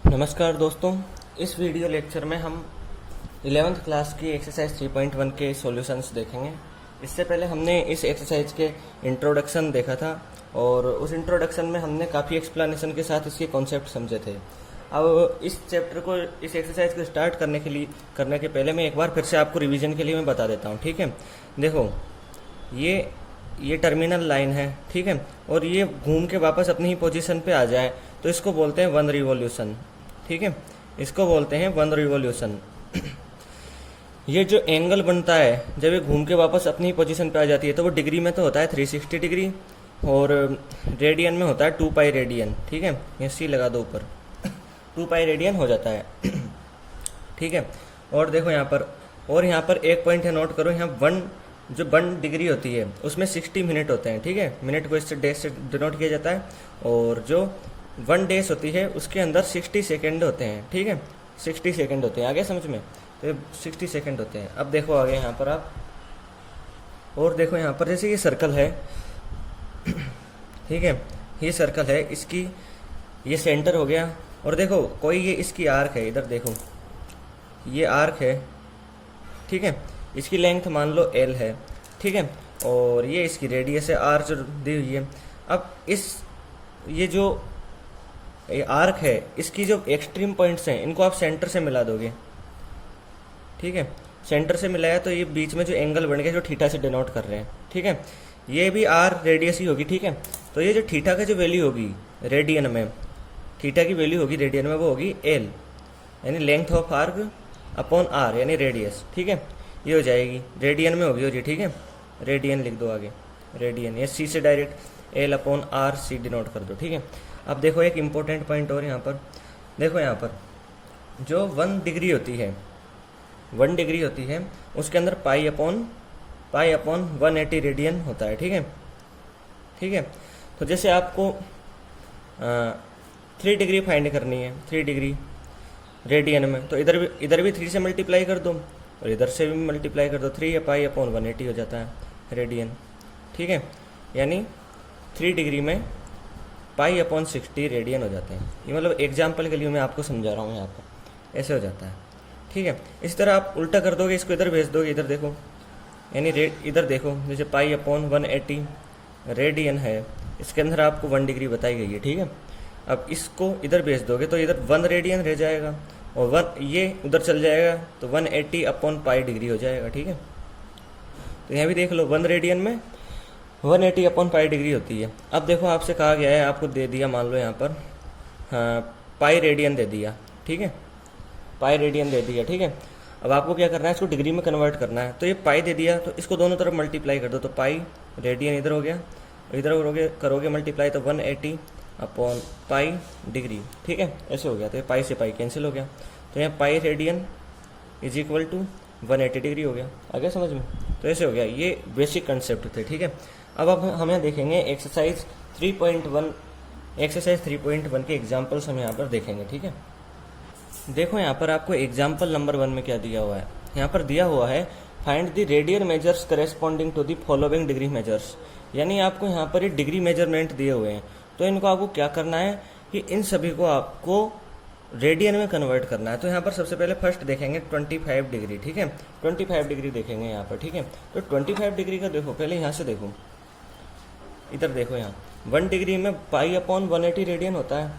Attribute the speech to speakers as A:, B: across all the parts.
A: नमस्कार दोस्तों, इस वीडियो लेक्चर में हम 11th क्लास की एक्सरसाइज 3.1 के सॉल्यूशंस देखेंगे। इससे पहले हमने इस एक्सरसाइज के इंट्रोडक्शन देखा था और उस इंट्रोडक्शन में हमने काफ़ी एक्सप्लेनेशन के साथ इसके कॉन्सेप्ट समझे थे। अब इस चैप्टर को, इस एक्सरसाइज को स्टार्ट करने के पहले मैं एक बार फिर से आपको रिवीजन के लिए मैं बता देता हूँ। ठीक है, देखो ये टर्मिनल लाइन है, ठीक है, और ये घूम के वापस अपनी ही पोजीशन पे आ जाए तो इसको बोलते हैं वन रिवॉल्यूशन। ठीक है, इसको बोलते हैं वन रिवॉल्यूशन। ये जो एंगल बनता है जब ये घूम के वापस अपनी पोजीशन पे आ जाती है तो वो डिग्री में तो होता है 360 डिग्री और रेडियन में होता है 2 पाई रेडियन। ठीक है, ये सी लगा दो ऊपर, 2 पाई रेडियन हो जाता है। ठीक है, और देखो यहाँ पर एक पॉइंट है, नोट करो, यहाँ 1 डिग्री होती है उसमें 60 मिनट होते हैं। ठीक है, मिनट को इससे डैश से डिनोट किया जाता है और जो 1 डैश होती है उसके अंदर 60 सेकेंड होते हैं। ठीक है, 60 सेकेंड होते हैं, आगे समझ में, तो 60 सेकेंड होते हैं। अब देखो आगे यहाँ पर आप, और देखो यहाँ पर जैसे ये सर्कल है, ठीक है, ये सर्कल है, इसकी ये सेंटर हो गया, और देखो कोई ये इसकी आर्क है, इधर देखो ये आर्क है, ठीक है, इसकी लेंथ मान लो L है, ठीक है, और ये इसकी रेडियस है R जो दी हुई है। अब ये जो ये आर्क है, इसकी जो एक्सट्रीम पॉइंट्स हैं इनको आप सेंटर से मिला दोगे। ठीक है, सेंटर से मिलाया तो ये बीच में जो एंगल बन गया जो थीटा से डिनोट कर रहे हैं, ठीक है, ये भी R रेडियस ही होगी। ठीक है, तो ये जो थीटा का जो वैल्यू होगी रेडियन में, थीटा की वैल्यू होगी रेडियन में, वो होगी L यानी length of arc upon R यानी रेडियस। ठीक है, ये हो जाएगी, रेडियन में होगी जी। ठीक है, रेडियन लिख दो आगे, रेडियन, या सी से डायरेक्ट L अपॉन R सी डिनोट कर दो। ठीक है, अब देखो एक इम्पोर्टेंट पॉइंट और यहाँ पर देखो, यहाँ पर जो 1 डिग्री होती है, 1 डिग्री होती है उसके अंदर पाई अपॉन 180 रेडियन होता है। ठीक है, ठीक है, तो जैसे आपको 3 डिग्री फाइंड करनी है, 3 डिग्री रेडियन में, तो इधर भी 3 से मल्टीप्लाई कर दो और इधर से भी मल्टीप्लाई कर दो, 3 या पाई अपॉन 180 हो जाता है रेडियन। ठीक है, यानी 3 डिग्री में पाई अपॉन 60 रेडियन हो जाते हैं। ये मतलब एग्जाम्पल के लिए मैं आपको समझा रहा हूँ, यहाँ पर ऐसे हो जाता है। ठीक है, इस तरह आप उल्टा कर दोगे, इसको इधर भेज दोगे, इधर देखो, यानी इधर देखो, जैसे पाई अपॉन 180 रेडियन है, इसके अंदर आपको 1 डिग्री बताई गई है। ठीक है, अब इसको इधर भेज दोगे तो इधर 1 रेडियन रह जाएगा और 1 ये उधर चल जाएगा तो 180 अपॉन पाई डिग्री हो जाएगा। ठीक है, तो यहाँ भी देख लो, 1 रेडियन में 180 अपॉन पाई डिग्री होती है। अब देखो आपसे कहा गया है, आपको दे दिया, मान लो यहाँ पर पाई रेडियन दे दिया। ठीक है, पाई रेडियन दे दिया। ठीक है, अब आपको क्या करना है, इसको डिग्री में कन्वर्ट करना है। तो ये पाई दे दिया तो इसको दोनों तरफ मल्टीप्लाई कर दो, तो पाई रेडियन इधर हो गया, इधर करोगे मल्टीप्लाई तो 180 अपॉन पाई डिग्री। ठीक है, ऐसे हो गया, तो ये पाई से पाई कैंसिल हो गया, तो यहाँ pi radian is equal to 180 degree हो गया। आगे समझ में, तो ऐसे हो गया, ये बेसिक कंसेप्ट थे। ठीक है, अब हम यहाँ देखेंगे एक्सरसाइज 3.1 के एग्जाम्पल्स हम यहाँ पर देखेंगे। ठीक है, देखो यहाँ पर आपको एग्जाम्पल नंबर 1 में क्या दिया हुआ है, यहाँ पर दिया हुआ है find the radian measures corresponding to the following degree measures. यानी आपको यहाँ पर ये डिग्री मेजरमेंट दिए हुए हैं, तो इनको आपको क्या करना है कि इन सभी को आपको रेडियन में कन्वर्ट करना है। तो यहाँ पर सबसे पहले फर्स्ट देखेंगे 25 डिग्री। ठीक है, 25 डिग्री देखेंगे यहाँ पर। ठीक है, तो 25 डिग्री का देखो, पहले यहाँ से देखो, इधर देखो, यहाँ 1 डिग्री में पाई अपॉन 180 रेडियन होता है।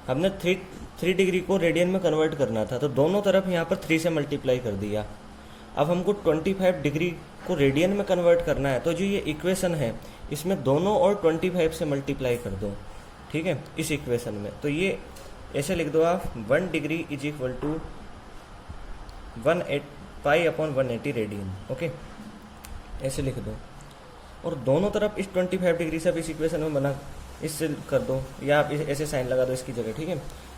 A: हमने 3 डिग्री को रेडियन में कन्वर्ट करना था, तो दोनों तरफ यहाँ पर 3 से मल्टीप्लाई कर दिया। अब हमको 25 डिग्री को रेडियन में कन्वर्ट करना है, तो जो ये इक्वेशन है इसमें दोनों और 25 से मल्टीप्लाई कर दो। ठीक है, इस इक्वेशन में, तो ये ऐसे लिख दो आप, 1 degree is equal to pi upon 180 radian. Okay, ऐसे लिख दो, और दोनों तरफ इस 25 डिग्री से अब इस इक्वेशन में बना, इससे कर दो, या आप ऐसे साइन लगा दो इसकी जगह। ठीक है,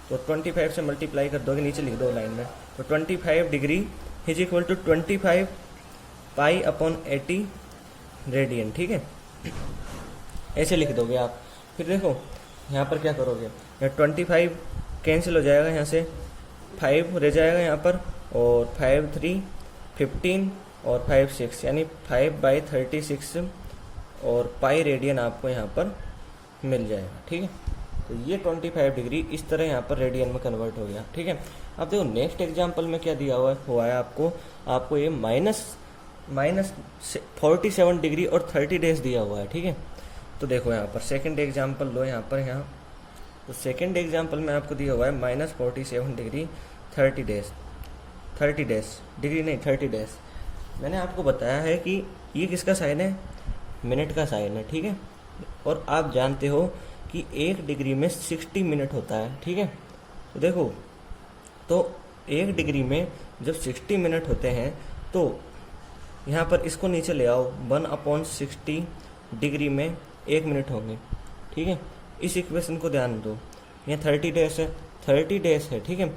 A: तो 25 से मल्टीप्लाई कर दोगे, नीचे लिख दो लाइन में, तो 25 degree is equal to 25 pi upon 80 radian. ठीक है, ऐसे लिख दोगे आप। फिर देखो यहाँ पर क्या करोगे, 25 कैंसिल हो जाएगा, यहाँ से 5 रह जाएगा यहाँ पर, और 5 3 15 और 5 6 यानी 5/36 और पाई रेडियन आपको यहाँ पर मिल जाएगा। ठीक है, तो ये 25 डिग्री इस तरह यहाँ पर रेडियन में कन्वर्ट हो गया। ठीक है, अब देखो नेक्स्ट एग्जाम्पल में क्या दिया हुआ है आपको ये माइनस 47 डिग्री और 30 डेज दिया हुआ है। ठीक है, तो देखो यहाँ पर सेकेंड एग्जाम्पल लो, यहाँ तो सेकेंड एग्जाम्पल में आपको दिया हुआ है -47 डिग्री 30 डेज डिग्री नहीं 30 डेज। मैंने आपको बताया है कि ये किसका साइन है, मिनट का साइन है। ठीक है, और आप जानते हो कि 1 डिग्री में 60 मिनट होता है। ठीक है, तो देखो तो 1 डिग्री में जब 60 मिनट होते हैं तो यहाँ पर इसको नीचे ले आओ, 1/60 डिग्री में 1 मिनट होंगे। ठीक है, इस इक्वेशन को ध्यान दो, यहाँ 30 डेज है। ठीक है,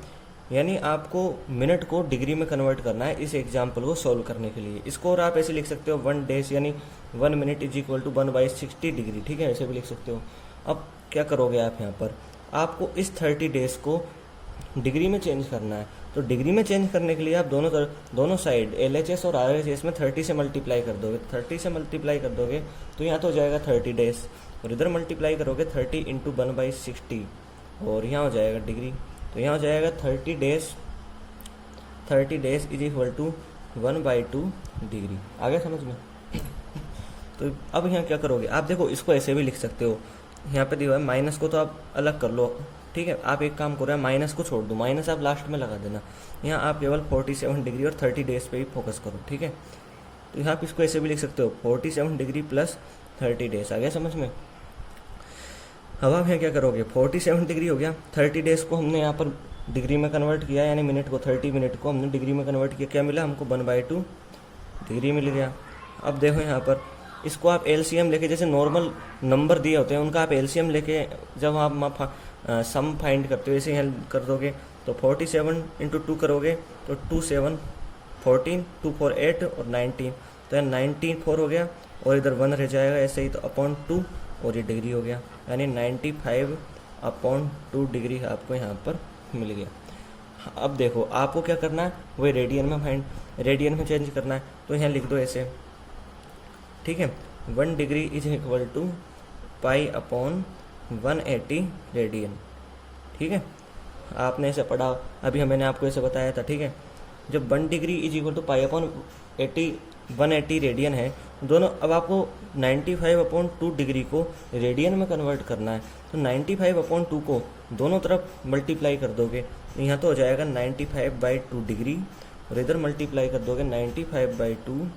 A: यानी आपको मिनट को डिग्री में कन्वर्ट करना है इस एग्जाम्पल को सॉल्व करने के लिए। इसको और आप ऐसे लिख सकते हो 1 डेज यानी 1 minute is equal to 1/60 degree. ठीक है, ऐसे भी लिख सकते हो। अब क्या करोगे आप, यहाँ पर आपको इस 30 डेज को डिग्री में चेंज करना है। तो डिग्री में चेंज करने के लिए आप दोनों साइड LHS और RHS में 30 से मल्टीप्लाई कर दोगे। 30 से मल्टीप्लाई कर दोगे तो यहाँ तो हो जाएगा 30 डेज, और इधर मल्टीप्लाई करोगे 30 इंटू 1/60 और यहाँ हो जाएगा डिग्री। तो यहाँ हो जाएगा 30 days is equal to 1/2 degree. आ गया समझ में? तो अब यहाँ क्या करोगे आप, देखो इसको ऐसे भी लिख सकते हो, यहाँ पे दिया है माइनस को तो आप अलग कर लो। ठीक है, आप एक काम करो, माइनस को छोड़ दो, माइनस आप लास्ट में लगा देना। यहाँ आप केवल 47 डिग्री और 30 डेज पे ही फोकस करो। ठीक है, तो यहाँ आप इसको ऐसे भी लिख सकते हो 47 डिग्री प्लस 30 डेज। आ गया समझ में? अब आप यहाँ क्या करोगे, 47 डिग्री हो गया, 30 डेज को हमने यहाँ पर डिग्री में कन्वर्ट किया, यानी मिनट को 30 मिनट को हमने डिग्री में कन्वर्ट किया। क्या मिला हमको, 1/2 डिग्री मिल गया। अब देखो यहाँ पर इसको आप LCM लेके, जैसे नॉर्मल नंबर दिए होते हैं उनका आप LCM लेके जब आप सम फाइंड करते हो ऐसे यहाँ कर दोगे। तो 47 इंटू 2 करोगे तो 2 7 14, 2 4 8 और 19, तो यहाँ 94 हो गया और इधर 1 रह जाएगा ऐसे ही, तो अपॉन 2 और ये डिग्री हो गया, यानी 95/2 डिग्री आपको यहाँ पर मिल गया। अब देखो आपको क्या करना है, वही रेडियन में चेंज करना है। तो यहाँ लिख दो ऐसे, ठीक है, 1 degree is equal to π/180 radian. ठीक है, आपने ऐसे पढ़ा, अभी मैंने आपको ऐसे बताया था। ठीक है, जब 1 degree is equal to π/180 radian है दोनों, अब आपको 95/2 डिग्री को रेडियन में कन्वर्ट करना है। तो 95/2 को दोनों तरफ मल्टीप्लाई कर दोगे, यहाँ तो हो जाएगा 95/2 डिग्री, और इधर मल्टीप्लाई कर दोगे 95/2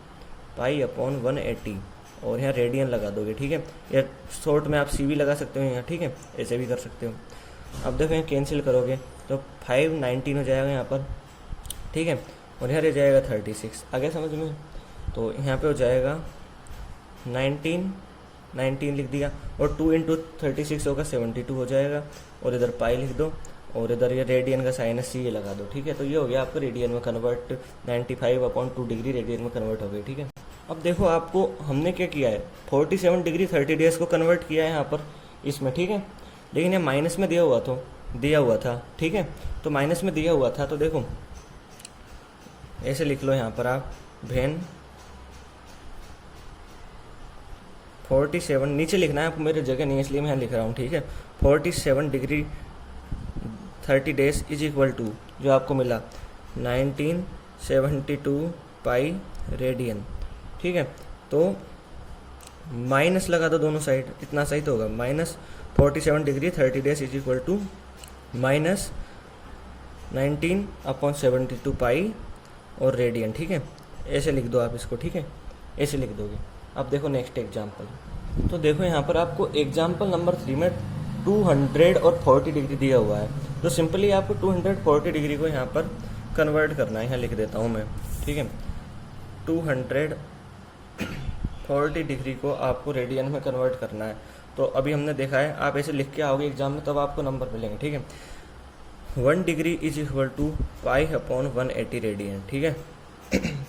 A: π/180 और यहाँ रेडियन लगा दोगे। ठीक है, या शॉर्ट में आप CV लगा सकते हो यहाँ। ठीक है, ऐसे भी कर सकते हो। अब देखो यहाँ कैंसिल करोगे तो 519 हो जाएगा यहाँ पर। ठीक है, और यहाँ रह जाएगा 36। आगे समझ में? तो यहाँ पे हो जाएगा 19 लिख दिया, और 2 इंटू 36 होगा 72 हो जाएगा, और इधर पाई लिख दो, और इधर ये रेडियन का साइन है C लगा दो। ठीक है, तो ये हो गया आपका रेडियन में कन्वर्ट, 95/2 डिग्री रेडियन में कन्वर्ट हो गई। ठीक है, अब देखो आपको हमने क्या किया है, 47 डिग्री 30 डेज को कन्वर्ट किया है यहाँ पर इसमें। ठीक है, लेकिन ये माइनस में दिया हुआ था। ठीक है, तो माइनस में दिया हुआ था, तो देखो ऐसे लिख लो यहाँ पर आप, भेन 47 नीचे लिखना है, आपको मेरे जगह नहीं है इसलिए मैं यहाँ लिख रहा हूँ। ठीक है, 47 degree 30 days is equal to जो आपको मिला 1972 पाई रेडियन। ठीक है, तो माइनस लगा दो दोनों साइड, इतना सही तो होगा, -47 degree 30 days is equal to -19/72 pi और रेडियन। ठीक है, ऐसे लिख दो आप इसको। ठीक है, ऐसे लिख दोगे। अब देखो नेक्स्ट एग्जाम्पल, तो देखो यहाँ पर आपको एग्जाम्पल नंबर 3 में 240 डिग्री दिया हुआ है। तो सिंपली आपको 240 डिग्री को यहाँ पर कन्वर्ट करना है। यहाँ लिख देता हूँ मैं। ठीक है, 240 डिग्री को आपको रेडियन में कन्वर्ट करना है। तो अभी हमने देखा है, आप ऐसे लिख के आओगे एग्जाम में तब आपको नंबर मिलेंगे। ठीक है, 1 degree is equal to π/180 radian. ठीक है,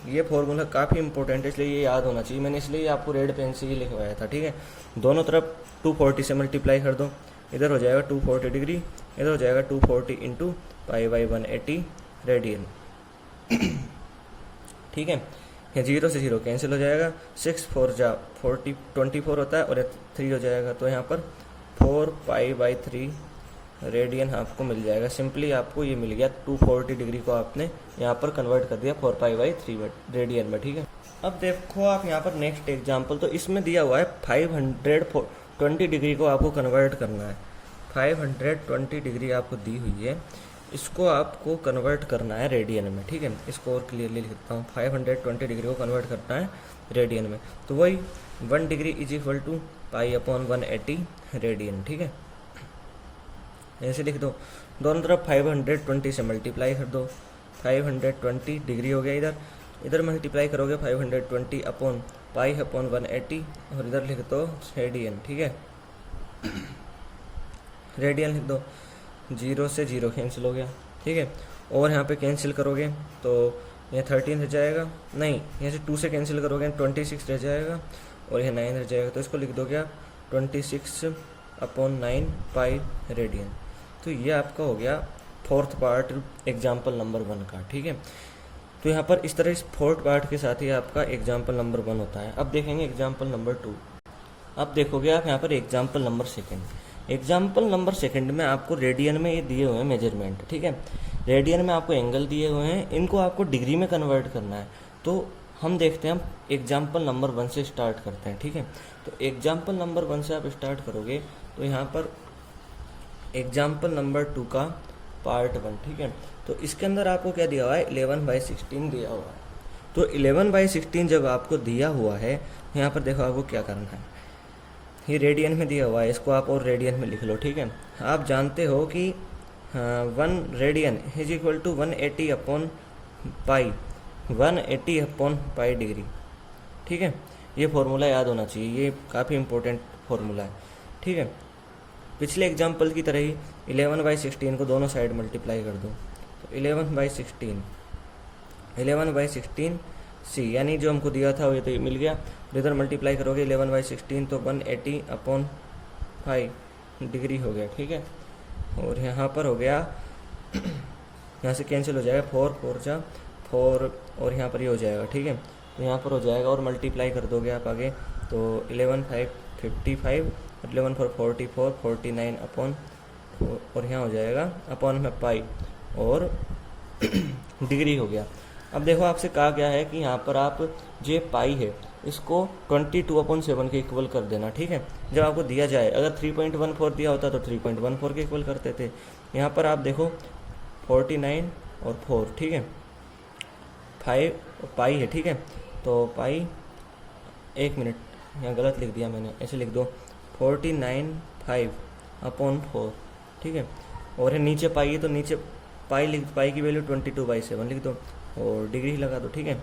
A: ये फॉर्मूला काफ़ी इंपॉर्टेंट है, इसलिए ये याद होना चाहिए। मैंने इसलिए आपको रेड पेन से ही लिखवाया था। ठीक है, दोनों तरफ 240 से मल्टीप्लाई कर दो, इधर हो जाएगा 240 डिग्री, इधर हो जाएगा 240 इंटू π/180 रेडियन। ठीक है, ये 0 से 0 कैंसिल हो जाएगा, 6 4 जा 24 होता है, और 3 हो जाएगा, तो यहाँ पर 4π/3 रेडियन आपको मिल जाएगा। सिंपली आपको ये मिल गया, 240 डिग्री को आपने यहाँ पर कन्वर्ट कर दिया 4π/3 रेडियन में, ठीक है। अब देखो आप यहाँ पर नेक्स्ट एग्जाम्पल, तो इसमें दिया हुआ है 520 डिग्री को आपको कन्वर्ट करना है। 520 डिग्री आपको दी हुई है, इसको आपको कन्वर्ट करना है रेडियन में, ठीक है। इसको और क्लियरली लिखता हूँ, 520 डिग्री को कन्वर्ट करना है रेडियन में, तो वही 1 degree is equal to π/180 radian, ठीक है। ऐसे लिख दो, दोनों तरफ 520 से मल्टीप्लाई कर दो, 520 डिग्री हो गया, इधर मल्टीप्लाई करोगे 520/π/180 और इधर लिख दो रेडियन, ठीक है। रेडियन लिख दो, 0 से 0 कैंसिल हो गया, ठीक है। और यहाँ पे कैंसिल करोगे तो ये 13 रह जाएगा, नहीं यहाँ से 2 से कैंसिल करोगे 26 रह जाएगा और यह 9 रह जाएगा, तो इसको लिख दो क्या 26/9 पाई रेडियन। तो ये आपका हो गया फोर्थ पार्ट एग्जाम्पल नंबर 1 का, ठीक है। तो यहाँ पर इस तरह इस फोर्थ पार्ट के साथ ही आपका एग्जाम्पल नंबर 1 होता है। अब देखेंगे एग्जाम्पल नंबर 2। अब देखोगे आप यहाँ पर एग्जाम्पल नंबर 2। एग्जाम्पल नंबर 2 में आपको रेडियन में ये दिए हुए हैं मेजरमेंट, ठीक है। रेडियन में आपको एंगल दिए हुए हैं, इनको आपको डिग्री में कन्वर्ट करना है। तो हम देखते हैं, हम एग्जाम्पल नंबर 1 से स्टार्ट करते हैं, ठीक है। तो एग्जाम्पल नंबर 1 से आप स्टार्ट करोगे तो यहाँ पर एग्जाम्पल नंबर 2 का पार्ट 1, ठीक है। तो इसके अंदर आपको क्या दिया हुआ है, 11/16 दिया हुआ है। तो 11/16 जब आपको दिया हुआ है, यहाँ पर देखो आपको क्या करना है, ये रेडियन में दिया हुआ है, इसको आप और रेडियन में लिख लो, ठीक है। आप जानते हो कि 1 रेडियन इज इक्वल टू 180/पाई, 180/पाई डिग्री, ठीक है। ये फॉर्मूला याद होना चाहिए, ये काफ़ी इंपॉर्टेंट फॉर्मूला है, ठीक है। पिछले एग्जाम्पल की तरह ही 11/16 को दोनों साइड मल्टीप्लाई कर दो, तो 11/16 सी, यानी जो हमको दिया था वो ये तो मिल गया। इधर मल्टीप्लाई करोगे 11/16 तो 180/पाई डिग्री हो गया, ठीक है। और यहाँ पर हो गया, यहाँ से कैंसिल हो जाएगा, 4 जा 4 और यहाँ पर ये हो जाएगा, ठीक है। तो यहाँ पर हो जाएगा और मल्टीप्लाई कर दोगे आप आगे, तो 11/5 55, 11/4 44, 49 अपॉन, और यहाँ हो जाएगा अपॉन में पाई और डिग्री हो गया। अब देखो आपसे कहा गया है कि यहाँ पर आप जो पाई है इसको 22/7 के इक्वल कर देना, ठीक है। जब आपको दिया जाए, अगर 3.14 दिया होता तो 3.14 के इक्वल करते थे। यहाँ पर आप देखो 49 और 4, ठीक है, 5 पाई है, ठीक है। तो पाई, 1 मिनट यहाँ गलत लिख दिया मैंने, ऐसे लिख दो 49/5/4, ठीक है। और नीचे पाई है तो नीचे पाई की वैल्यू 22/7 लिख दो और डिग्री लगा दो, ठीक है।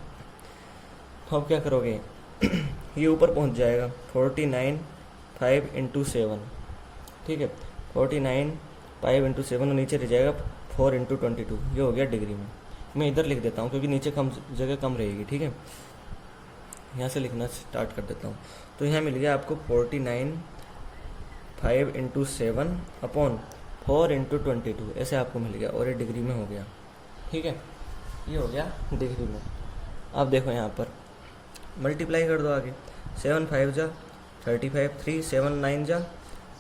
A: तो अब क्या करोगे ये ऊपर पहुंच जाएगा 49/5 × 7, ठीक है। 49/5 × 7 और नीचे रह जाएगा 4 × 22, ये हो गया डिग्री में। मैं इधर लिख देता हूँ क्योंकि नीचे जगह कम रहेगी, ठीक है। यहाँ से लिखना स्टार्ट कर देता हूँ। तो यहाँ मिल गया आपको 49/5 × 7 अपॉन 4 × 22, ऐसे आपको मिल गया और ये डिग्री में हो गया, ठीक है। ये हो गया डिग्री में। अब देखो यहाँ पर मल्टीप्लाई कर दो आगे, 7 5 जा 35, 3 7 9 जा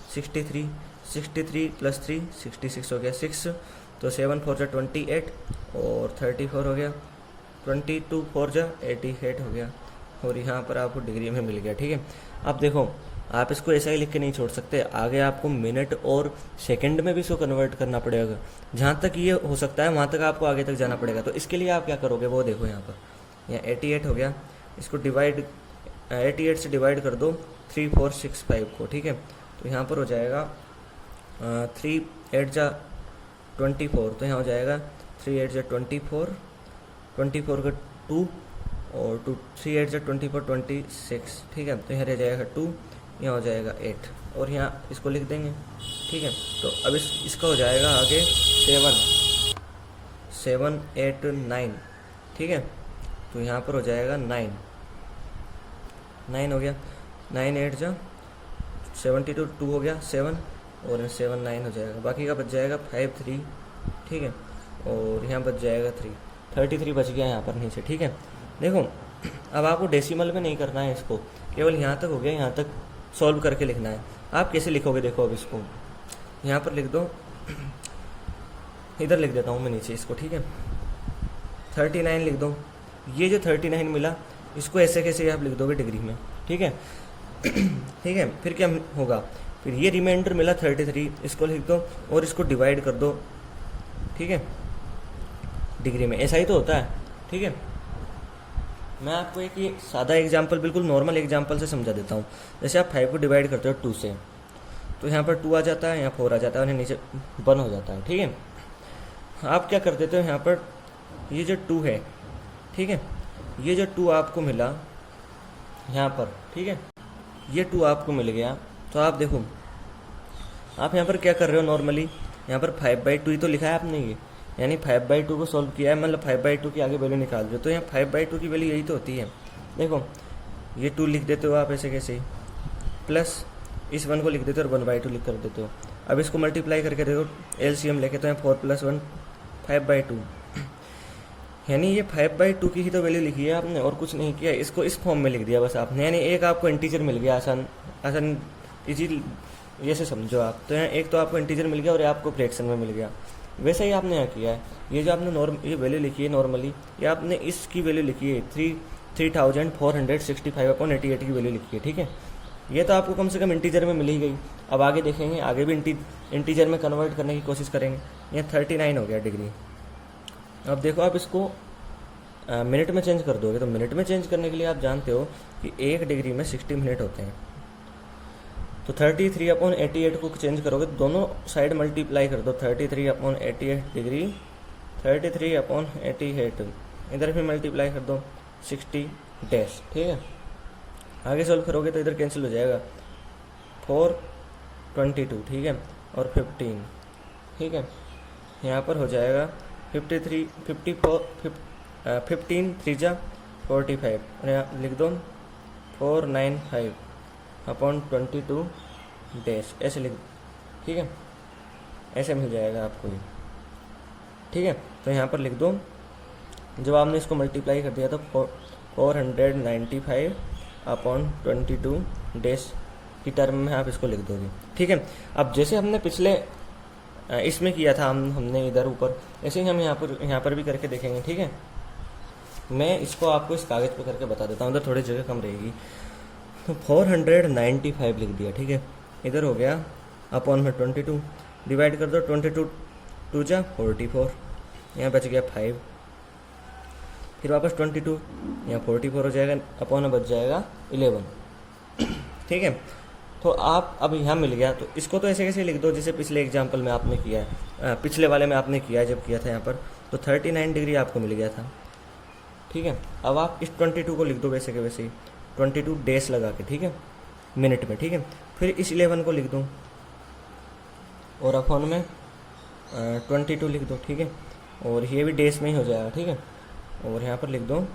A: 63, 63 + 3 66 हो गया 6, तो 7 4 जा 28 और 34 हो गया, 22 4 जा 88 हो गया और यहाँ पर आपको डिग्री में मिल गया, ठीक है। अब देखो आप इसको ऐसा ही लिख के नहीं छोड़ सकते, आगे आपको मिनट और सेकंड में भी इसको कन्वर्ट करना पड़ेगा। जहाँ तक ये हो सकता है वहाँ तक आपको आगे तक जाना पड़ेगा। तो इसके लिए आप क्या करोगे वो देखो, यहाँ पर यहाँ 88 हो गया, इसको 88 से डिवाइड कर दो 3 4 6 5 को, ठीक है। तो यहाँ पर हो जाएगा 3 8 जा 24, तो यहाँ हो जाएगा 3 8 जा 24, 24 का 2 और 3 8 जा 24 26, ठीक है। तो यहाँ रह जाएगा 2, यहाँ हो जाएगा 8 और यहाँ इसको लिख देंगे, ठीक है। तो अब इसका हो जाएगा आगे 7 8 9, ठीक है। तो यहाँ पर हो जाएगा 9 हो गया, 9 8 जा 72, 2 हो गया 7 और 7 9 हो जाएगा, बाकी का बच जाएगा 5 3, ठीक है। और यहाँ बच जाएगा 33 बच गया यहाँ पर नीचे, ठीक है। देखो अब आपको डेसिमल में नहीं करना है इसको, केवल यहाँ तक हो गया, यहाँ तक सॉल्व करके लिखना है। आप कैसे लिखोगे देखो, अब इसको यहाँ पर लिख दो, इधर लिख देता हूँ मैं नीचे इसको, ठीक है। 39 लिख दो। ये जो 39 मिला इसको ऐसे कैसे आप लिख दोगे डिग्री में, ठीक है। ठीक है, फिर क्या होगा, फिर ये रिमाइंडर मिला 33, इसको लिख दो और इसको डिवाइड कर दो, ठीक है, डिग्री में। ऐसा ही तो होता है, ठीक है। मैं आपको एक ये सादा एग्जांपल, बिल्कुल नॉर्मल एग्जांपल से समझा देता हूँ। जैसे आप 5 को डिवाइड करते हो 2 से, तो यहाँ पर 2 आ जाता है, यहाँ 4 आ जाता है और नीचे 1 हो जाता है, ठीक है। आप क्या कर देते हो, यहाँ पर ये जो 2 है, ठीक है, ये जो 2 आपको मिला यहाँ पर, ठीक है, ये 2 आपको मिल गया। तो आप देखो, आप यहाँ पर क्या कर रहे हो, नॉर्मली यहाँ पर 5/2 ही तो लिखा है आपने, ये यानी 5/2 को सॉल्व किया है, मतलब 5/2 की आगे वैल्यू निकाल रहे हो, तो यहाँ 5/2 की वैल्यू यही तो होती है। देखो ये 2 लिख देते हो आप ऐसे कैसे, प्लस इस 1 को लिख देते हो और 1/2 लिख कर देते हो। अब इसको मल्टीप्लाई करके देखो, एलसीएम लेके, तो यहाँ 4 + 1 5/2, यानी ये 5/2 की ही तो वैल्यू लिखी है आपने और कुछ नहीं किया, इसको इस फॉर्म में लिख दिया बस आपने। यानी एक आपको इंटीजर मिल गया, आसान इजी ये से समझो आप। तो यहाँ एक तो आपको इंटीजर मिल गया और आपको फ्रैक्शन में मिल गया। वैसा ही आपने यहाँ किया है, ये जो आपने ये वैल्यू लिखी है नॉर्मली, ये आपने इसकी वैल्यू लिखी है 3465/88 की वैल्यू लिखी है, ठीक है। ये तो आपको कम से कम इंटीजर में मिल ही गई। अब आगे देखेंगे, आगे भी इंटीजर में कन्वर्ट करने की कोशिश करेंगे। यहाँ 39 हो गया डिग्री। अब देखो, आप इसको मिनट में चेंज कर दोगे, तो मिनट में चेंज करने के लिए आप जानते हो कि 1 डिग्री में 60 मिनट होते हैं। तो 33/88 को चेंज करोगे, दोनों साइड मल्टीप्लाई कर दो, 33/88 डिग्री, 33/88 इधर भी मल्टीप्लाई कर दो, 60 डैश, ठीक है। आगे सॉल्व करोगे तो इधर कैंसिल हो जाएगा, 4/22, ठीक है, और 15, ठीक है। यहाँ पर हो जाएगा 15 3 45, और यहाँ लिख दो 495/22 डैश, ऐसे लिख, ठीक है, ऐसे मिल जाएगा आपको ये, ठीक है। तो यहाँ पर लिख दो, जब आपने इसको मल्टीप्लाई कर दिया तो 495/22 डैश की टर्म में आप इसको लिख दोगे, ठीक है। अब जैसे हमने पिछले इसमें किया था, हमने इधर ऊपर, ऐसे ही हम यहाँ पर भी करके देखेंगे, ठीक है। मैं इसको आपको इस कागज़ पे करके बता देता हूँ, उधर थोड़ी जगह कम रहेगी। तो 495 लिख दिया, ठीक है, इधर हो गया अपॉन में 22, डिवाइड कर दो, 22 2 जा 44, यहाँ बच गया 5, फिर वापस 22, यहाँ 44 हो जाएगा, अपॉन में बच जाएगा 11, ठीक है। तो आप अब यहाँ मिल गया, तो इसको तो ऐसे कैसे लिख दो जैसे पिछले एग्जाम्पल में आपने किया है, पिछले वाले में आपने किया जब किया था यहाँ पर, तो 39 डिग्री आपको मिल गया था, ठीक है। अब आप इस 22 को लिख दो वैसे के वैसे ही, 22 डैश लगा के, ठीक है, मिनट में, ठीक है। फिर इस 11 को लिख दो और अपॉन में 22 लिख दो, ठीक है, और ये भी डैश में ही हो जाएगा, ठीक है, और यहाँ पर लिख दो,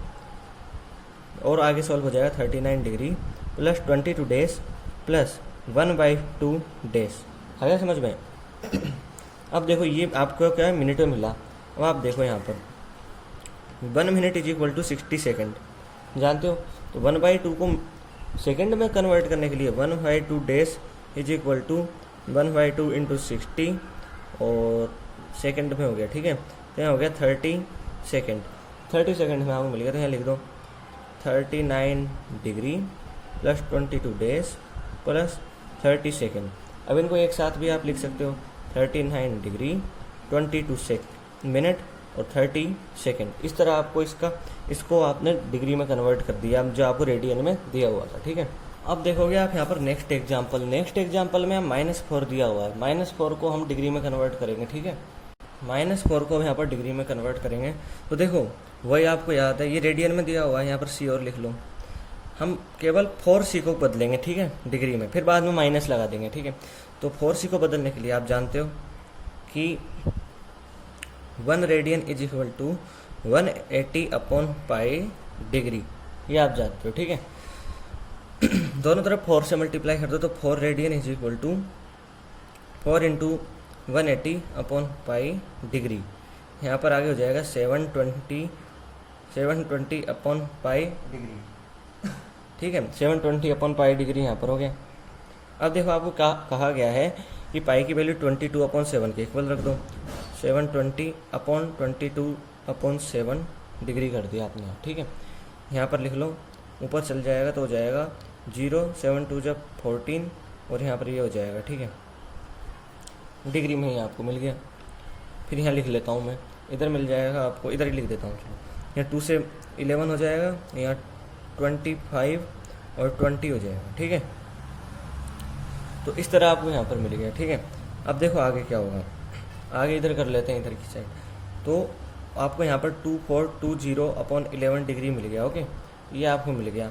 A: और आगे सॉल्व हो जाएगा 39 degree plus 22 dash plus 1/2 dash. आ गया समझ में? अब देखो ये आपको क्या है, मिनट में मिला। अब आप देखो यहाँ पर 1 मिनट = 60 सेकेंड, जानते हो। तो 1/2 को सेकेंड में कन्वर्ट करने के लिए 1/2 डैश = 1/2 × 60 और सेकेंड में हो गया, ठीक है। तो यहाँ हो गया 30 सेकेंड, 30 सेकेंड में आपको मिल गया। तो यहाँ लिख दो 39 degree plus 22 dash plus 30 second. अब इनको एक साथ भी आप लिख सकते हो, 39 डिग्री 22 मिनट और 30 सेकेंड। इस तरह आपको इसको आपने डिग्री में कन्वर्ट कर दिया जो आपको रेडियन में दिया हुआ था, ठीक है। अब देखोगे आप यहाँ पर नेक्स्ट एग्जाम्पल में -4 दिया हुआ है, -4 को हम डिग्री में कन्वर्ट करेंगे, ठीक है। -4 को हम यहाँ पर डिग्री में कन्वर्ट करेंगे। तो देखो वही आपको याद है, ये रेडियन में दिया हुआ है, यहाँ पर सी और लिख लो। हम केवल 4c को बदलेंगे, ठीक है, डिग्री में, फिर बाद में माइनस लगा देंगे, ठीक है। तो 4c को बदलने के लिए आप जानते हो कि 1 रेडियन = 180/π डिग्री, ये आप जानते हो, ठीक है। दोनों तरफ 4 से मल्टीप्लाई कर दो, तो 4 रेडियन = 4 × 180/π डिग्री। यहाँ पर आगे हो जाएगा 720/π डिग्री, ठीक है। 720/π डिग्री यहाँ पर हो गया, अब देखो आपको कहा गया है कि पाई की वैल्यू 22/7 के इक्वल रख दो। 720/22/7 डिग्री कर दिया आपने, ठीक है। यहाँ पर लिख लो, ऊपर चल जाएगा तो हो जाएगा 0, 7 2 जब 14 और यहाँ पर ये हो जाएगा, ठीक है। डिग्री में ही आपको मिल गया। फिर यहाँ लिख लेता हूँ मैं, इधर मिल जाएगा आपको, इधर ही लिख देता हूँ। यहाँ 2 से 11 हो जाएगा, यहाँ 25 और 20 हो जाएगा, ठीक है। तो इस तरह आपको यहाँ पर मिल गया, ठीक है। अब देखो आगे क्या होगा, आगे इधर कर लेते हैं, इधर की साइड। तो आपको यहाँ पर 2420/11 डिग्री मिल गया, ओके। ये आपको मिल गया।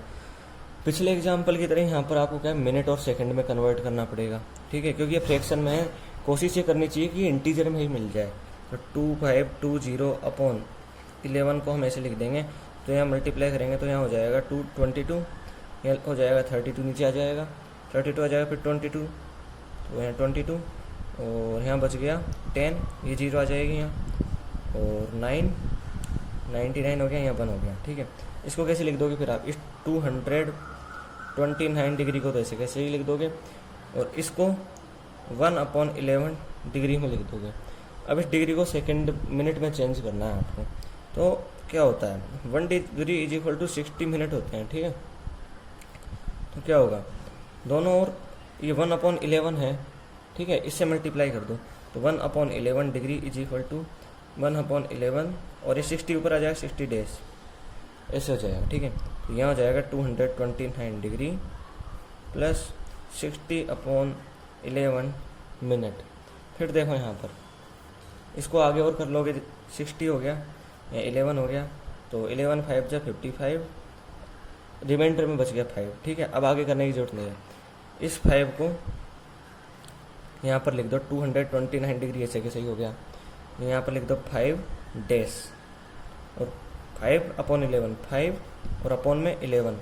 A: पिछले एग्जाम्पल की तरह यहाँ पर आपको क्या है, मिनट और सेकंड में कन्वर्ट करना पड़ेगा, ठीक है, क्योंकि ये फ्रैक्शन में है। कोशिश ये करनी चाहिए कि इंटीजर में ही मिल जाए। तो 2520/11 को हम ऐसे लिख देंगे, तो यहाँ मल्टीप्लाई करेंगे तो यहाँ हो जाएगा 222, यहाँ हो जाएगा 32, नीचे आ जाएगा 32 आ जाएगा, फिर 22, तो यहाँ 22 और यहाँ बच गया 10, ये 0 आ जाएगी यहाँ, और 9 99 हो गया, यहाँ 1 हो गया, ठीक है। इसको कैसे लिख दोगे फिर आप, इस 229 डिग्री को तो ऐसे कैसे ही लिख दोगे, और इसको 1/11 डिग्री में लिख दोगे। अब इस डिग्री को सेकंड मिनट में चेंज करना है आपको। तो क्या होता है, 1 degree is equal to 60 minute होते हैं, ठीक है। तो क्या होगा, दोनों ओर ये 1/11 है, ठीक है, इससे मल्टीप्लाई कर दो, तो 1/11 डिग्री इज इक्वल टू 1/11, और ये 60 ऊपर आ जाएगा, 60 डेज ऐसे हो जाएगा, ठीक है। तो यहाँ हो जाएगा 229 डिग्री प्लस 60/11 मिनट। फिर देखो यहाँ पर इसको आगे और कर लोगे, 60 हो गया या 11 हो गया, तो 11 5 जा 55, रिमाइंडर में बच गया 5, ठीक है। अब आगे करने की जरूरत नहीं है। इस 5 को यहाँ पर लिख दो, 229 डिग्री ऐसे कैसे ही हो गया, यहाँ पर लिख दो 5 डेज, और 5/11 5 और अपॉन में 11,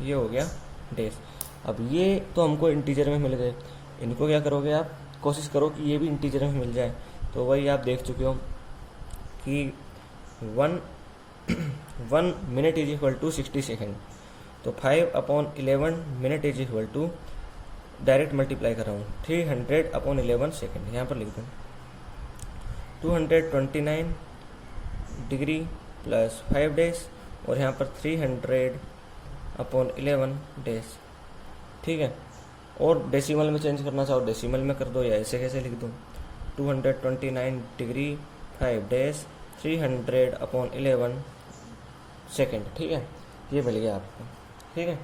A: ये हो गया डेज। अब ये तो हमको इंटीजर में मिल गए, इनको क्या करोगे आप, कोशिश करो कि ये भी इंटीजर में मिल जाए। तो वही आप देख चुके हो कि 1 minute is equal to 60 second, तो 5/11 minute is equal to, direct multiply कर रहा हूँ, 300/11 सेकेंड, यहाँ पर लिख दूँ 229 डिग्री प्लस 5 डेज, और यहाँ पर 300/11 डेज, ठीक है। और डेसिमल में चेंज करना चाहो डेसिमल में कर दो, या ऐसे कैसे लिख दूँ, 229 डिग्री 5 डेज 300/11 सेकेंड, ठीक है। ये मिल गया आपको, ठीक है।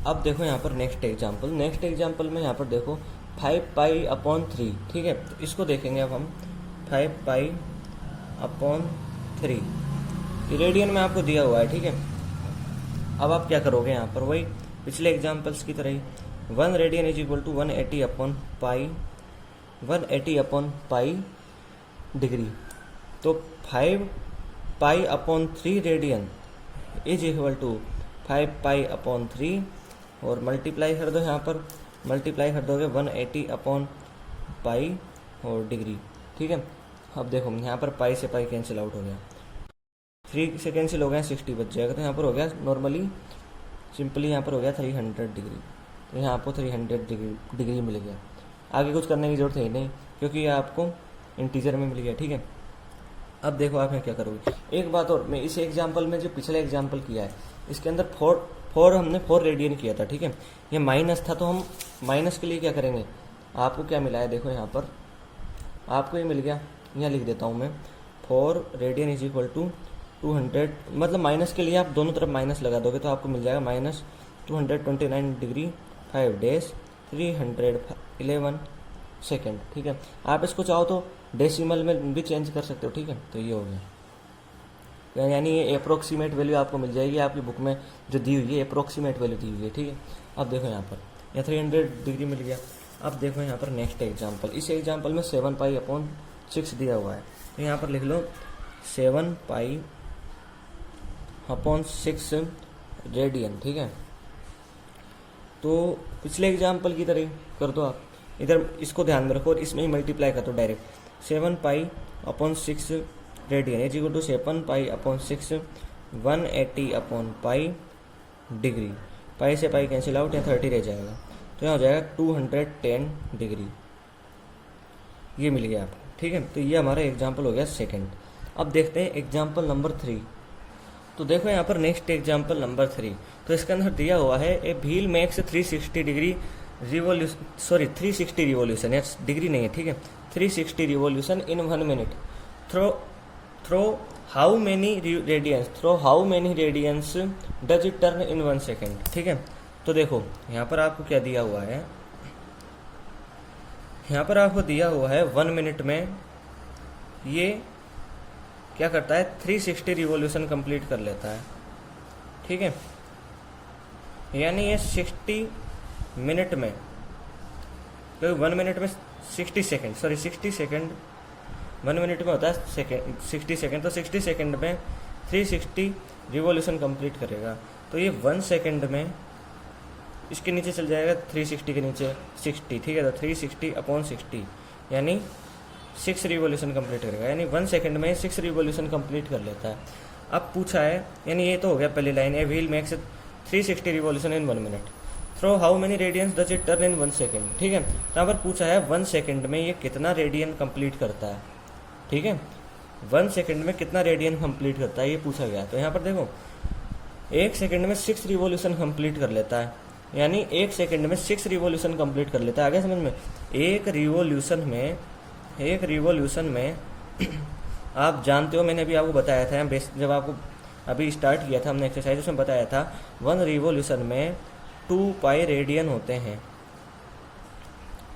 A: अब देखो यहाँ पर नेक्स्ट एग्जाम्पल में यहाँ पर देखो 5π/3, ठीक है। तो इसको देखेंगे अब हम, 5π/3 रेडियन में आपको दिया हुआ है, ठीक है। अब आप क्या करोगे यहाँ पर, वही पिछले एग्जाम्पल्स की तरह ही, 1 रेडियन इज इक्वल टू 180/पाई डिग्री। तो 5π/3 रेडियन इज इक्वल टू 5π/3, और मल्टीप्लाई कर दो, यहाँ पर मल्टीप्लाई कर दोगे 180/पाई और डिग्री, ठीक है। अब देखो यहाँ पर पाई से पाई कैंसिल आउट हो गया, 3 से कैंसिल हो गया, 60 बच जाएगा, तो यहाँ पर हो गया नॉर्मली सिंपली यहाँ पर हो गया 300 डिग्री। तो यहाँ आपको 300 डिग्री मिल गया। आगे कुछ करने की जरूरत है ही नहीं, क्योंकि ये आपको इंटीजर में मिल गया, ठीक है। अब देखो आप क्या करोगे, एक बात और, मैं इस एग्जाम्पल में जो पिछला एग्जाम्पल किया है इसके अंदर 4 रेडियन किया था, ठीक है। ये माइनस था, तो हम माइनस के लिए क्या करेंगे, आपको क्या मिला है देखो यहाँ पर आपको ये मिल गया, यहाँ लिख देता हूँ मैं, 4 रेडियन इज इक्वल टू 200, मतलब माइनस के लिए आप दोनों तरफ माइनस लगा दोगे तो आपको मिल जाएगा -229 डिग्री 5 डेज 311 सेकेंड, ठीक है। आप इसको चाहो तो डेसिमल में भी चेंज कर सकते हो, ठीक है। तो ये हो गया, यानी ये अप्रोक्सीमेट वैल्यू आपको मिल जाएगी, आपकी बुक में जो दी हुई है अप्रोक्सीमेट वैल्यू दी हुई है, ठीक है। अब देखो यहाँ पर यह 300 डिग्री मिल गया। अब देखो यहाँ पर नेक्स्ट एग्जाम्पल, इस एग्जाम्पल में 7π/6 दिया हुआ है, तो यहाँ पर लिख लो 7π/6 रेडियन, ठीक है। तो पिछले एग्जाम्पल की तरह कर दो आप, इधर इसको ध्यान में रखो और इसमें ही मल्टीप्लाई कर दो direct, 7π/6 radian is equal to 7π/6 180/पाई डिग्री, पाई से पाई कैंसिल आउट, या 30 रह जाएगा, तो यहाँ हो जाएगा 210 डिग्री, ये मिल गया आपको। ठीक है, तो ये हमारा एग्जाम्पल हो गया सेकंड। अब देखते हैं एग्जाम्पल नंबर 3। तो देखो यहाँ पर नेक्स्ट एग्जाम्पल नंबर 3, तो इसके अंदर दिया हुआ है a wheel makes 360 degree revolution, sorry 360 revolution, या डिग्री नहीं है, ठीक है, 360 revolution in 1 minute through how many radians does it turn in 1 second. ठीक है, तो देखो यहाँ पर आपको क्या दिया हुआ है, यहाँ पर आपको दिया हुआ है 1 मिनट में ये क्या करता है, 360 रिवोल्यूशन कंप्लीट कर लेता है। ठीक है, यानी ये 60 मिनट में, क्योंकि 1 मिनट में 60 सेकेंड, सॉरी 60 सेकेंड 1 मिनट में होता है सेकेंड 60 सेकेंड, तो 60 सेकेंड में 360 रिवोल्यूशन कंप्लीट करेगा। तो ये 1 सेकेंड में इसके नीचे चल जाएगा, 360 के नीचे 60, ठीक है, तो 360/60 यानी 6 रिवोल्यूशन कंप्लीट करेगा, यानी 1 सेकेंड में 6 रिवोल्यूशन कंप्लीट कर लेता है। अब पूछा है, यानी ये तो हो गया पहली line, a wheel makes 360 revolution in 1 minute through how many radians does it turn in 1 second. ठीक है, यहाँ पर पूछा है 1 सेकेंड में ये कितना रेडियन कंप्लीट करता है। ठीक है, 1 सेकेंड में कितना रेडियन कंप्लीट करता है ये पूछा गया। तो यहाँ पर देखो 1 सेकेंड में 6 रिवोल्यूशन कंप्लीट कर लेता है, यानी 1 सेकेंड में 6 रिवोल्यूशन कंप्लीट कर लेता है। आगे समझ में, एक रिवोल्यूशन में आप जानते हो, मैंने अभी आपको बताया था, जब आपको अभी स्टार्ट किया था हमने एक्सरसाइज, उसमें बताया था 1 रिवोल्यूशन में 2 पाई रेडियन होते हैं।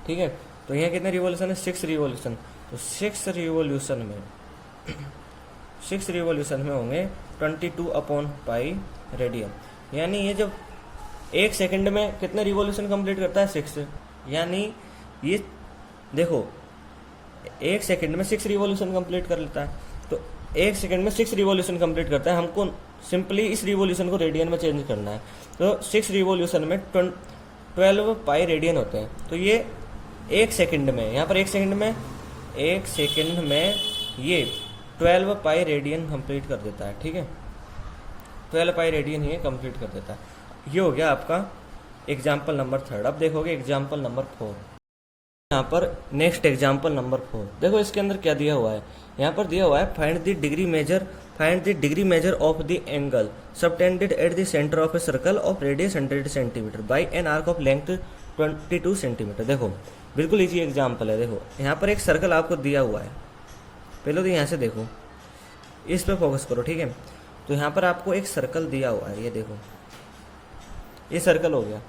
A: ठीक है, तो यहाँ कितने रिवोल्यूशन है, 6 रिवोल्यूशन, तो 6 रिवोल्यूशन में होंगे 22/पाई रेडियन, यानी ये जब 1 सेकंड में कितने रिवोल्यूशन कंप्लीट करता है, 6, यानी ये देखो 1 सेकंड में 6 रिवोल्यूशन कंप्लीट कर लेता है। तो 1 सेकंड में 6 रिवोल्यूशन कंप्लीट करता है, हमको सिंपली इस रिवोल्यूशन को रेडियन में चेंज करना है। तो 6 रिवोल्यूशन में 12 पाई रेडियन होते हैं। तो ये 1 सेकंड में, यहाँ पर 1 सेकंड में ये 12 पाई रेडियन कंप्लीट कर देता है। ठीक है, 12 पाई रेडियन ये कंप्लीट कर देता है। ये हो गया आपका एग्जाम्पल नंबर 3। अब देखोगे एग्जाम्पल नंबर 4। यहाँ पर नेक्स्ट एग्जाम्पल नंबर 4, देखो इसके अंदर क्या दिया हुआ है, यहाँ पर दिया हुआ है find the degree measure of the angle subtended at the centre of A circle of radius 100 centimetre by an arc of length 22 centimetre. देखो बिल्कुल इजी एग्जाम्पल है। देखो यहाँ पर एक सर्कल आपको दिया हुआ है, पहले तो यहाँ से देखो, इस पे फोकस करो। ठीक है, तो यहाँ पर आपको एक सर्कल दिया हुआ है, ये देखो ये सर्कल हो गया,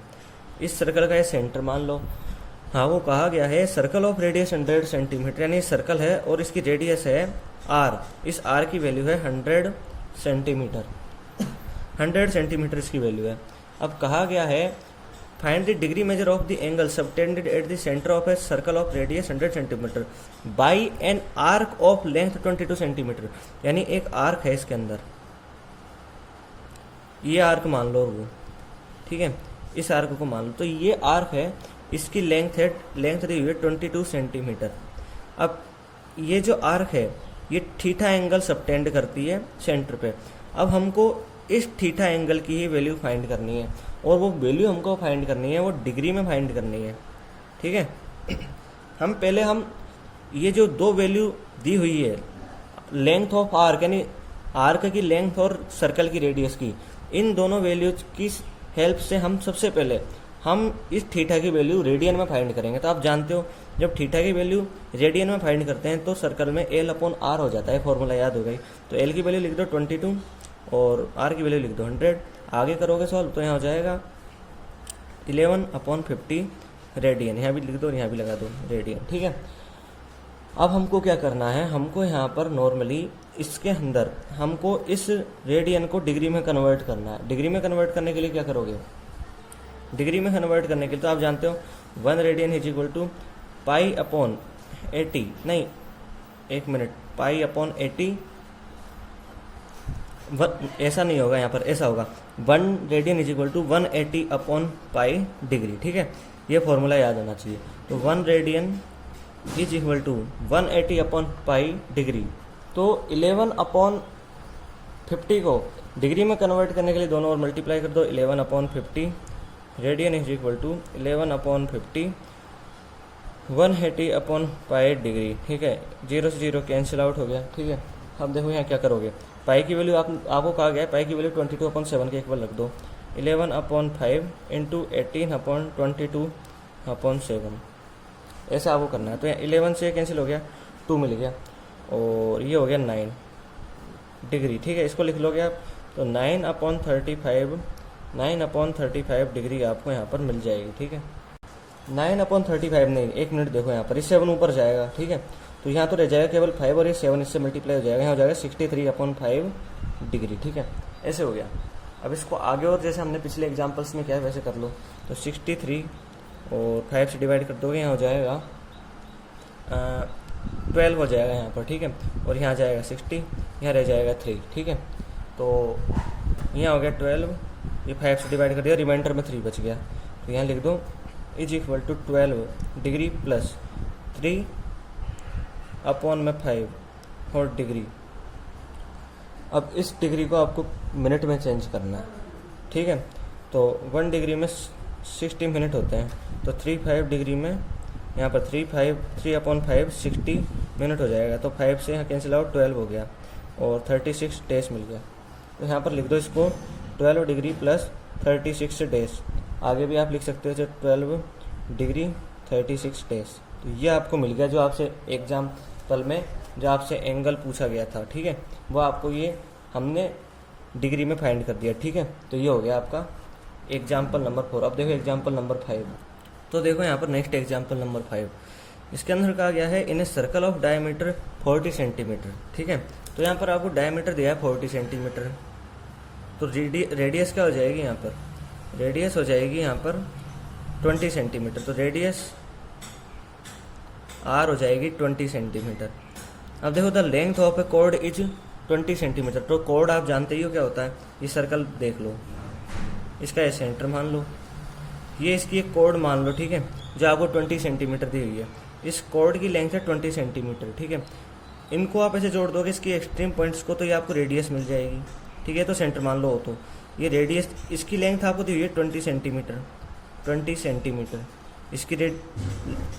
A: इस सर्कल का ये सेंटर मान लो। हाँ, वो कहा गया है सर्कल ऑफ रेडियस 100 सेंटीमीटर, यानी सर्कल है और इसकी रेडियस है r, इस r की वैल्यू है 100 सेंटीमीटर, 100 सेंटीमीटर इसकी वैल्यू है। अब कहा गया है find the degree measure of the angle subtended at the centre of A circle of radius 100 centimetre by an arc of length 22 centimetre, यानी एक आर्क है इसके अंदर, ये आर्क मान लो वो। ठीक है, इस आर्क को मान लो, तो ये आर्क है, इसकी लेंथ दी हुई है 22 सेंटीमीटर। अब ये जो आर्क है ये थीटा एंगल सबटेंड करती है सेंटर पे। अब हमको इस थीटा एंगल की ही वैल्यू फाइंड करनी है, और वो वैल्यू हमको फाइंड करनी है वो डिग्री में फाइंड करनी है। ठीक है, हम ये जो दो वैल्यू दी हुई है, लेंथ ऑफ आर्क यानी आर्क की लेंथ और सर्कल की रेडियस की, इन दोनों वैल्यूज की हेल्प से हम सबसे पहले हम इस थीटा की वैल्यू रेडियन में फाइंड करेंगे। तो आप जानते हो जब थीटा की वैल्यू रेडियन में फाइंड करते हैं तो सर्कल में L/R हो जाता है, फॉर्मूला याद हो गई। तो L की वैल्यू लिख दो 22 और R की वैल्यू लिख दो 100। आगे करोगे सॉल्व तो यहाँ हो जाएगा 11/50 रेडियन, यहाँ भी लिख दो और यहाँ भी लगा दो रेडियन। ठीक है, अब हमको क्या करना है, हमको यहाँ पर नॉर्मली इसके अंदर हमको इस रेडियन को डिग्री में कन्वर्ट करना है। डिग्री में कन्वर्ट करने के लिए क्या करोगे, डिग्री में कन्वर्ट करने के लिए तो आप जानते हो 1 रेडियन इज इक्वल टू π/80, नहीं एक मिनट, π/80, ऐसा नहीं होगा, यहाँ पर ऐसा होगा 1 radian is equal to 180/π degree. ठीक है, ये फॉर्मूला याद होना चाहिए। तो 1 radian is equal to 180/π degree. तो 11/50 को डिग्री में कन्वर्ट करने के लिए दोनों और मल्टीप्लाई कर दो, 11/50 radian is equal to 11/50 180 upon pi degree. ठीक है, 0 से 0 कैंसिल आउट हो गया। ठीक है, अब देखो यहाँ क्या करोगे, पाई की वैल्यू आपको कहा गया है, पाई की वैल्यू 22/7 के इक्वल रख दो। 11/5 इंटू 18/22/7 ऐसा आपको करना है। तो यहाँ 11 से कैंसिल हो गया, 2 मिल गया और ये हो गया 9 डिग्री। ठीक है, इसको लिख लोगे आप, तो 9/35 डिग्री आपको यहाँ पर मिल जाएगी। ठीक है, 9/35 नहीं, 1 मिनट देखो यहाँ पर, ये 7 ऊपर जाएगा। ठीक है, तो यहाँ तो रह जाएगा केवल 5 और ये 7 इससे मल्टीप्लाई हो जाएगा, यहाँ हो जाएगा 63/5 डिग्री। ठीक है, ऐसे हो गया। अब इसको आगे और जैसे हमने पिछले एग्जाम्पल्स में किया है वैसे कर लो। तो 63 और 5 से डिवाइड कर दोगे, यहाँ हो जाएगा 12 हो जाएगा यहाँ पर। ठीक है, और यहाँ जाएगा 60, यहाँ रह जाएगा 3। ठीक है, तो यहाँ हो गया 12, ये 5 से डिवाइड कर दिया, रिमाइंडर में 3 बच गया। तो यहाँ लिख दो is equal to 12 degree plus 3/5 और डिग्री। अब इस डिग्री को आपको मिनट में चेंज करना है। ठीक है, तो 1 डिग्री में 60 मिनट होते हैं, तो 3/5 डिग्री में यहाँ पर 3/5 60 मिनट हो जाएगा। तो 5 से यहाँ कैंसिल आउट, 12 हो गया और 36 डेज मिल गया। तो यहाँ पर लिख दो इसको 12 डिग्री प्लस 36 डेज। आगे भी आप लिख सकते हो 12 डिग्री 36 डेज। तो ये आपको मिल गया जो आपसे एग्जाम्पल में जो आपसे एंगल पूछा गया था। ठीक है, वो आपको ये हमने डिग्री में फाइंड कर दिया। ठीक है, तो ये हो गया आपका एग्जाम्पल नंबर 4। अब देखो एग्जाम्पल नंबर 5। तो देखो यहाँ पर नेक्स्ट एग्जाम्पल नंबर 5, इसके अंदर कहा गया है in a circle of diameter 40 centimetre. ठीक है, तो यहाँ पर आपको डायमीटर दिया है 40 सेंटीमीटर, तो रेडियस क्या हो जाएगी यहाँ पर, रेडियस हो जाएगी यहाँ पर 20 सेंटीमीटर। तो रेडियस आर हो जाएगी 20 सेंटीमीटर। अब देखो the length of a chord is 20 centimetre. तो कॉर्ड आप जानते ही हो क्या होता है, ये सर्कल देख लो, इसका ये सेंटर मान लो, ये इसकी एक कॉर्ड मान लो। ठीक है, जो आपको 20 सेंटीमीटर दी हुई है, इस कॉर्ड की लेंथ है 20 सेंटीमीटर। ठीक है, इनको आप ऐसे जोड़ दोगे इसकी एक्सट्रीम पॉइंट्स को, तो ये आपको रेडियस मिल जाएगी। ठीक है, तो सेंटर मान लो हो, तो ये रेडियस, इसकी लेंथ आपको दी हुई है 20 सेंटीमीटर, 20 सेंटीमीटर इसकी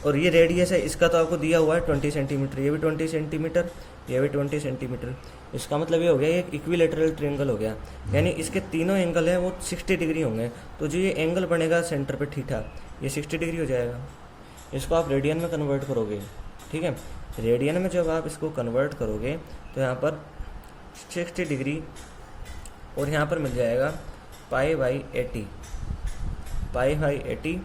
A: और ये रेडियस है, इसका तो आपको दिया हुआ है 20 सेंटीमीटर, ये भी 20 सेंटीमीटर, ये भी 20 सेंटीमीटर। इसका मतलब ये हो गया, ये एक इक्विलेटरल ट्रायंगल हो गया, यानी इसके तीनों एंगल हैं वो 60 डिग्री होंगे। तो जो ये एंगल बनेगा सेंटर पे थीटा, ये 60 डिग्री हो जाएगा। इसको आप रेडियन में कन्वर्ट करोगे। ठीक है, रेडियन में जब आप इसको कन्वर्ट करोगे तो यहाँ पर 60 डिग्री और यहाँ पर मिल जाएगा π/80, π/80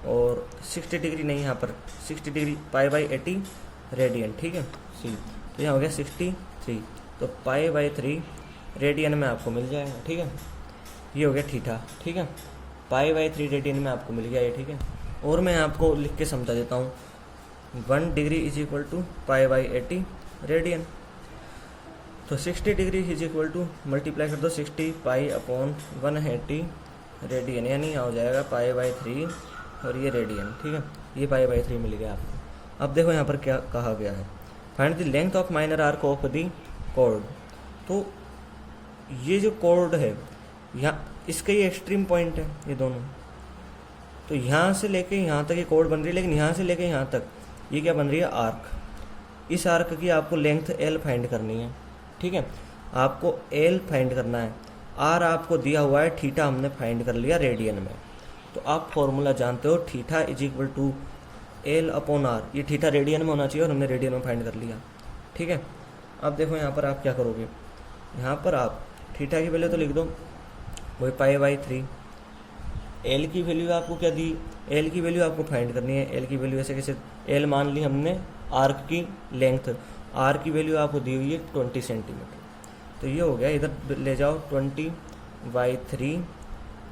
A: और 60 डिग्री नहीं, यहाँ पर 60 डिग्री π/80 रेडियन। ठीक है, सी, तो यहाँ हो गया 63, तो π/3 रेडियन में आपको मिल जाएगा। ठीक है, ये हो गया थीटा। ठीक है, π/3 रेडियन में आपको मिल गया ये। ठीक है, और मैं आपको लिख के समझा देता हूँ, 1 degree is equal to π/80 radian. तो 60 degree is equal to multiply कर दो 60 π/180 रेडियन, यानी यहाँ हो जाएगा π/3 और ये रेडियन। ठीक है, ये π/3 मिल गया आपको। अब देखो यहाँ पर क्या कहा गया है, find the length of minor arc of the chord. तो ये जो कॉर्ड है यहाँ, इसका ये एक्सट्रीम पॉइंट है ये दोनों, तो यहाँ से लेके यहाँ तक ये कॉर्ड बन रही है, लेकिन यहाँ से लेके यहाँ तक ये क्या बन रही है, आर्क। इस आर्क की आपको लेंथ एल फाइंड करनी है। ठीक है, आपको एल फाइंड करना है, आर आपको दिया हुआ है, थीटा हमने फाइंड कर लिया रेडियन में। तो आप फॉर्मूला जानते हो, theta is equal to L upon R. ये थीटा रेडियन में होना चाहिए और हमने रेडियन में फाइंड कर लिया। ठीक है, अब देखो यहाँ पर आप क्या करोगे, यहाँ पर आप थीटा की वैल्यू तो लिख दो, वही π/3। एल की वैल्यू आपको क्या दी, एल की वैल्यू आपको फाइंड करनी है। एल की वैल्यू ऐसे कैसे, एल मान ली हमने आर्क की लेंथ, आर की वैल्यू आपको दी हुई है 20 सेंटीमीटर। तो ये हो गया, इधर ले जाओ 20/3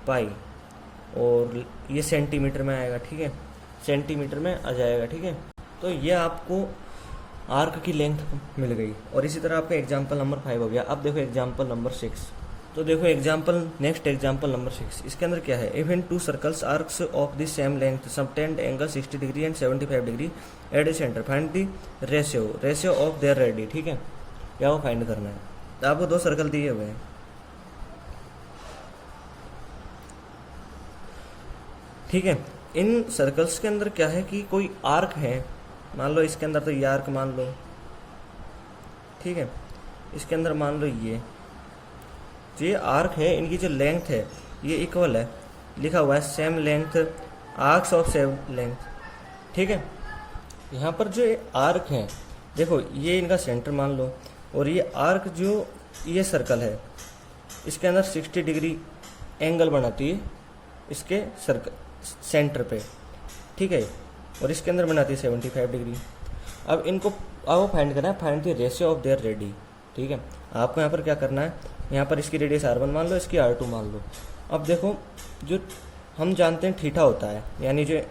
A: पाई, और ये सेंटीमीटर में आएगा। ठीक है, सेंटीमीटर में आ जाएगा। ठीक है, तो ये आपको आर्क की लेंथ मिल गई। और इसी तरह आपका एग्जाम्पल नंबर 5 हो गया। अब देखो एग्जाम्पल नंबर 6। तो देखो नेक्स्ट एग्जाम्पल नंबर 6, इसके अंदर क्या है, even 2 circles arcs of the same length subtend angle 60 degree and 75 degree at the centre, find the ratio of their ready. ठीक है, क्या वो फाइंड करना है। तो आपको 2 सर्कल दिए हुए हैं, ठीक है। इन सर्कल्स के अंदर क्या है कि कोई आर्क है, मान लो इसके अंदर तो ये आर्क मान लो, ठीक है, इसके अंदर मान लो ये आर्क है, इनकी जो लेंथ है ये इक्वल है, लिखा हुआ है same length arcs of same length, ठीक है। यहाँ पर जो आर्क है देखो ये इनका सेंटर मान लो, और ये आर्क जो ये सर्कल है इसके अंदर 60 डिग्री एंगल बनाती है इसके सर्कल सेंटर पे, ठीक है, और इसके अंदर बनाती है 75 डिग्री। अब इनको आपको फाइंड करना है, find the ratio of their ready, ठीक है। आपको यहाँ पर क्या करना है, यहाँ पर इसकी रेडियस R1 मान लो, इसकी R2 मान लो। अब देखो जो हम जानते हैं थीटा होता है, यानी जो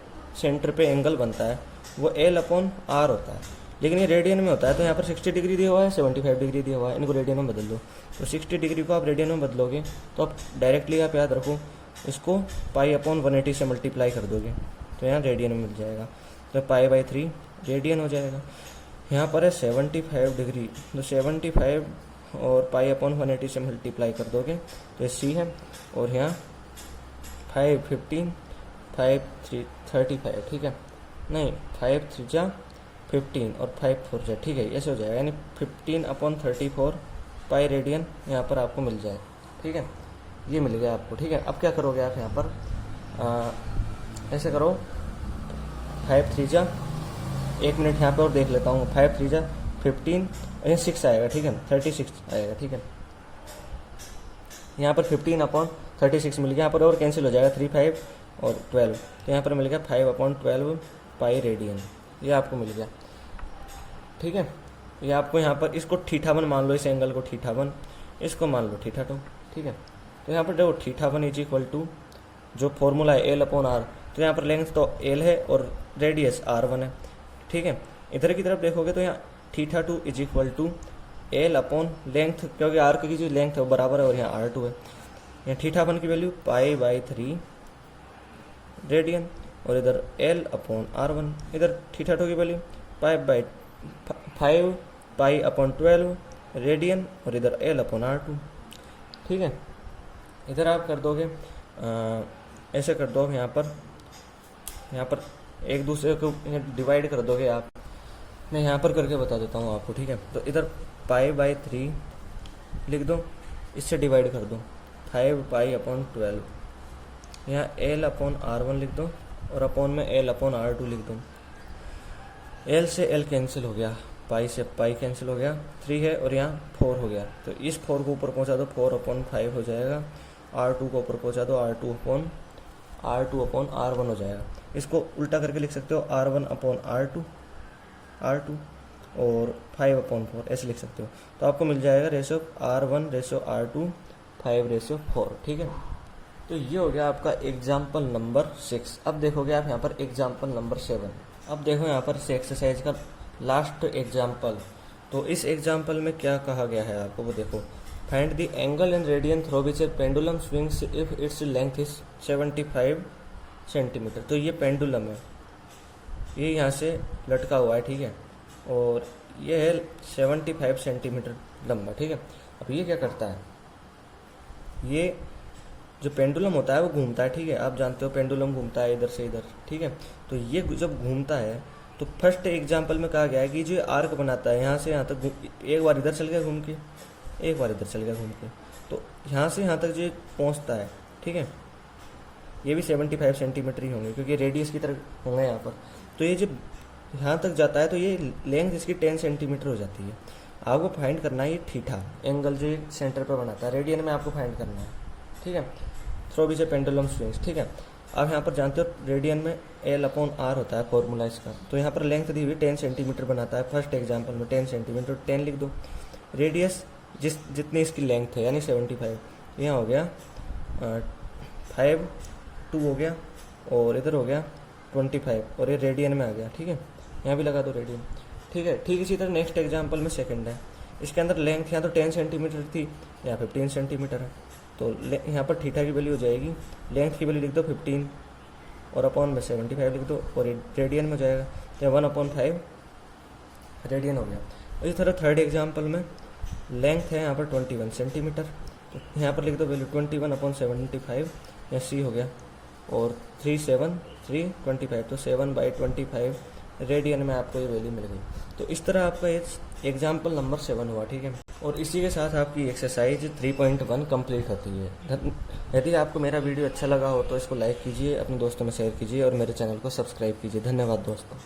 A: सेंटर पे एंगल बनता है वो L/R होता है, लेकिन ये रेडियन में होता है। तो यहाँ पर 60 डिग्री दिया हुआ है, 75 डिग्री दिया हुआ है, इनको रेडियन में बदल दो। तो 60 डिग्री को आप रेडियन में बदलोगे तो आप डायरेक्टली आप याद रखो इसको π/180 से मल्टीप्लाई कर दोगे तो यहाँ रेडियन में मिल जाएगा, तो π/3 रेडियन हो जाएगा। यहाँ पर है 75 डिग्री, तो 75 और π/180 से मल्टीप्लाई कर दोगे तो C है, और यहाँ 5 15 5 3 35, ठीक है, नहीं 5 3 जा 15 और 5 4 जा, ठीक है, ऐसे हो जाएगा, यानी 15/34 पाई रेडियन यहाँ पर आपको मिल जाए, ठीक है, ये मिल गया आपको, ठीक है। अब क्या करोगे आप यहाँ पर ऐसे करो 5 3 जा, 1 मिनट यहाँ पे और देख लेता हूँ, 5 3 जा 15 और 6 आएगा, ठीक है, 36 आएगा, ठीक है। यहाँ पर 15/36 मिल गया, यहाँ पर और कैंसिल हो जाएगा 3 5 और 12, तो यहाँ पर मिल गया 5/12 पाई रेडियन, ये आपको मिल गया, ठीक है। ये आपको यहाँ पर इसको θ1 मान लो, इस एंगल को θ1, इसको मान लो θ2, ठीक है। तो यहाँ पर देखो θ1 इज इक्वल टू जो फॉर्मूला है L/R, तो यहाँ पर लेंथ तो L है और रेडियस R1 है, ठीक है। इधर की तरफ देखोगे तो यहाँ θ2 इज इक्वल टू L/लेंथ, क्योंकि आर्क की जो लेंथ है वो बराबर है और यहाँ R2 है। यहाँ θ1 की वैल्यू π/3 रेडियन और इधर L/R1, इधर θ2 की वैल्यू 5 π/12 रेडियन और इधर L/R2, ठीक है। इधर आप कर दोगे ऐसे कर दो, यहाँ पर एक दूसरे को डिवाइड कर दोगे आप, मैं यहाँ पर करके बता देता हूँ आपको, ठीक है। तो इधर π/3 लिख दो, इससे डिवाइड कर दो 5 π/12, यहाँ L/R1 लिख दो और अपॉन में L/R2 लिख दो। L से L कैंसिल हो गया, पाई से पाई कैंसिल हो गया, 3 है और यहाँ 4 हो गया, तो इस 4 को ऊपर पहुँचा दो, 4/5 हो जाएगा। R2 को ऊपर पहुँचा दो, R2/R1 हो जाएगा। इसको उल्टा करके लिख सकते हो R1/R2 और 5/4 ऐसे लिख सकते हो, तो आपको मिल जाएगा रेशो R1/R2 5/4, ठीक है। तो ये हो गया आपका एग्जाम्पल नंबर 6। अब देखोगे आप यहाँ पर एग्जाम्पल नंबर 7। अब देखो यहाँ पर से एक्सरसाइज का लास्ट एग्जाम्पल, तो इस एग्जाम्पल में क्या कहा गया है आपको वो देखो, find the angle and radian through which A pendulum swings if its length is 75 centimetre. तो ये पेंडुलम है, ये यहाँ से लटका हुआ है, ठीक है, और ये है 75 सेंटीमीटर लंबा, ठीक है। अब ये क्या करता है, ये जो पेंडुलम होता है वो घूमता है, ठीक है, आप जानते हो पेंडुलम घूमता है इधर से इधर, ठीक है। तो ये जब घूमता है तो फर्स्ट एग्जाम्पल में कहा गया है कि जो आर्क बनाता है यहाँ से यहाँ तक, एक बार इधर चल गया घूम के, एक बार इधर चल गया घूम के, तो यहाँ से यहाँ तक जो पहुँचता है, ठीक है, ये भी 75 सेंटीमीटर ही होंगे क्योंकि रेडियस की तरह होंगे यहाँ पर। तो ये जब यहाँ तक जाता है तो ये लेंथ इसकी 10 सेंटीमीटर हो जाती है। आपको फाइंड करना है ये थीटा एंगल जो सेंटर पर बनाता है, रेडियन में आपको फाइंड करना है, ठीक है, through which A pendulum swings, ठीक है। आप यहाँ पर जानते हो रेडियन में L/R होता है फॉर्मूला इसका, तो यहाँ पर लेंथ दी हुई 10 सेंटीमीटर बनाता है, फर्स्ट एग्जाम्पल में 10 सेंटीमीटर, 10 लिख दो। रेडियस जितनी इसकी लेंथ है यानी 75, यहाँ हो गया 5 2 हो गया और इधर हो गया 25 और ये रेडियन में आ गया, ठीक है, यहाँ भी लगा दो रेडियन, ठीक है। ठीक इसी तरह नेक्स्ट एग्जाम्पल में सेकंड है, इसके अंदर लेंथ यहाँ तो 10 सेंटीमीटर थी, यहाँ 15 सेंटीमीटर है, तो यहाँ पर थीटा की वैल्यू हो जाएगी, लेंथ की वैल्यू लिख दो 15 और अपॉन में 75 लिख दो और रेडियन में हो जाएगा, तो 1/5 रेडियन हो गया। इसी तरह थर्ड एग्जाम्पल में लेंथ है यहाँ पर 21 सेंटीमीटर, तो यहाँ पर लिख दो वैल्यू 21/75, यहाँ C हो गया, और 3 7 3 25, तो 7/25 रेडियन में आपको ये वैल्यू मिल गई। तो इस तरह आपका एग्जाम्पल नंबर 7 हुआ, ठीक है। और इसी के साथ आपकी एक्सरसाइज 3.1 कंप्लीट होती है। यदि आपको मेरा वीडियो अच्छा लगा हो तो इसको लाइक कीजिए, अपने दोस्तों में शेयर कीजिए और मेरे चैनल को सब्सक्राइब कीजिए। धन्यवाद दोस्तों।